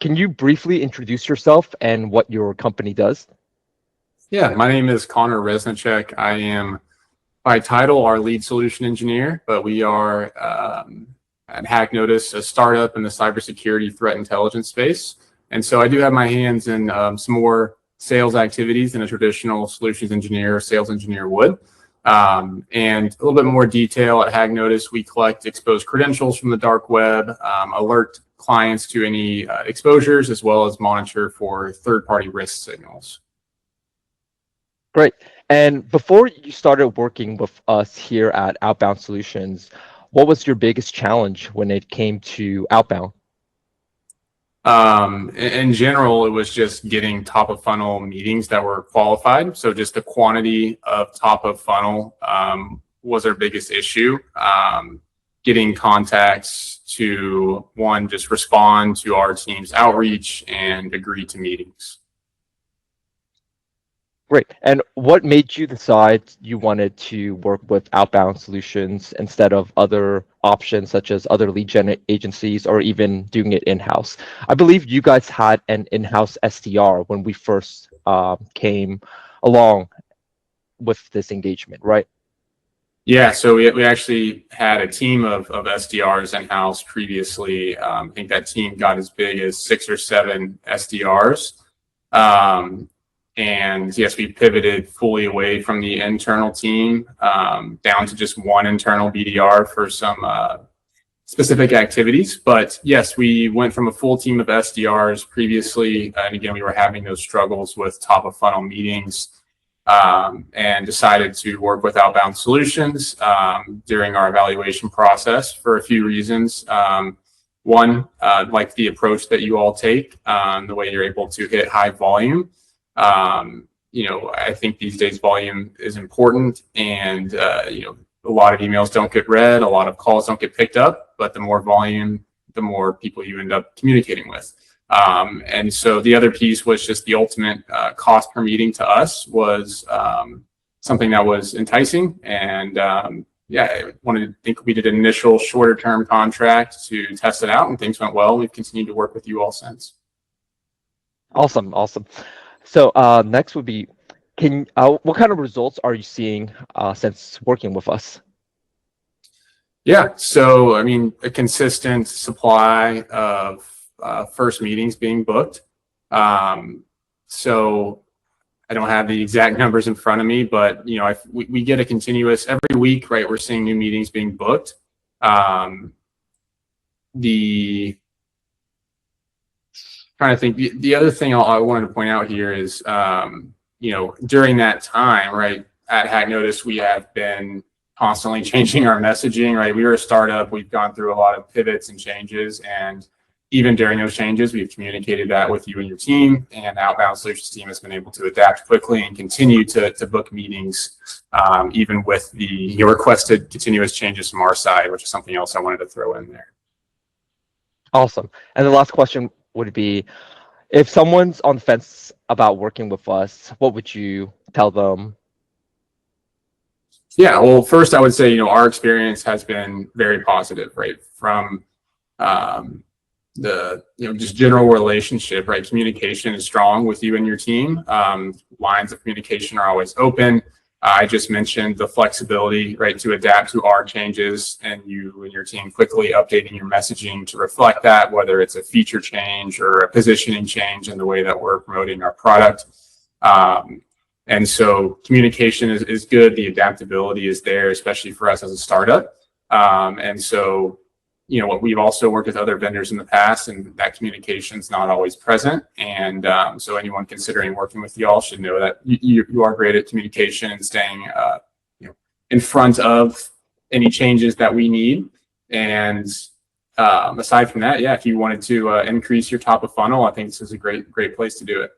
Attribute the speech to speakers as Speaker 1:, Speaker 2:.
Speaker 1: can you briefly introduce yourself and what your company does?
Speaker 2: Yeah, my name is Connor Resnicek. I am by title our lead solution engineer, but we are at HackNotice, a startup in the cybersecurity threat intelligence space. And so I do have my hands in some more sales activities than a traditional solutions engineer or sales engineer would. And a little bit more detail at HackNotice, we collect exposed credentials from the dark web, alert clients to any exposures, as well as monitor for third-party risk signals.
Speaker 1: Great. And before you started working with us here at Outbound Solutions, what was your biggest challenge when it came to outbound?
Speaker 2: In general, it was just getting top of funnel meetings that were qualified. So just the quantity of top of funnel was our biggest issue. Getting contacts to, one, just respond to our team's outreach and agree to meetings.
Speaker 1: Great. And what made you decide you wanted to work with Outbound Solutions instead of other options such as other lead gen agencies or even doing it in-house? I believe you guys had an in-house SDR when we first came along with this engagement, right?
Speaker 2: Yeah, so we actually had a team of SDRs in-house previously. I think that team got as big as 6 or 7 SDRs. And yes, we pivoted fully away from the internal team down to just one internal BDR for some specific activities. But yes, we went from a full team of SDRs previously. And again, we were having those struggles with top of funnel meetings and decided to work with Outbound Solutions during our evaluation process for a few reasons. One, like the approach that you all take, the way you're able to hit high volume. I think these days volume is important, and a lot of emails don't get read, a lot of calls don't get picked up, but the more volume, the more people you end up communicating with. And so the other piece was just the ultimate cost per meeting to us was something that was enticing. And I think we did an initial shorter term contract to test it out, and things went well. We've continued to work with you all since.
Speaker 1: Awesome. So next would be, what kind of results are you seeing since working with us?
Speaker 2: Yeah, so I mean, a consistent supply of first meetings being booked. So I don't have the exact numbers in front of me, but we get a continuous every week, right? We're seeing new meetings being booked. Trying to think. The other thing I wanted to point out here is, during that time, right, at HackNotice, we have been constantly changing our messaging, right? We were a startup. We've gone through a lot of pivots and changes. And even during those changes, we've communicated that with you and your team. And Outbound Solutions team has been able to adapt quickly and continue to book meetings, even with the requested continuous changes from our side, which is something else I wanted to throw in there.
Speaker 1: Awesome. And the last question would be, if someone's on the fence about working with us, what would you tell them?
Speaker 2: Yeah, well, first I would say, our experience has been very positive, right? From the just general relationship, right? Communication is strong with you and your team. Lines of communication are always open. I just mentioned the flexibility, right, to adapt to our changes, and you and your team quickly updating your messaging to reflect that, whether it's a feature change or a positioning change in the way that we're promoting our product. And so communication is good. The adaptability is there, especially for us as a startup. And so, we've also worked with other vendors in the past, and that communication is not always present. And so anyone considering working with y'all should know that you are great at communication and staying in front of any changes that we need. And aside from that, if you wanted to increase your top of funnel, I think this is a great place to do it.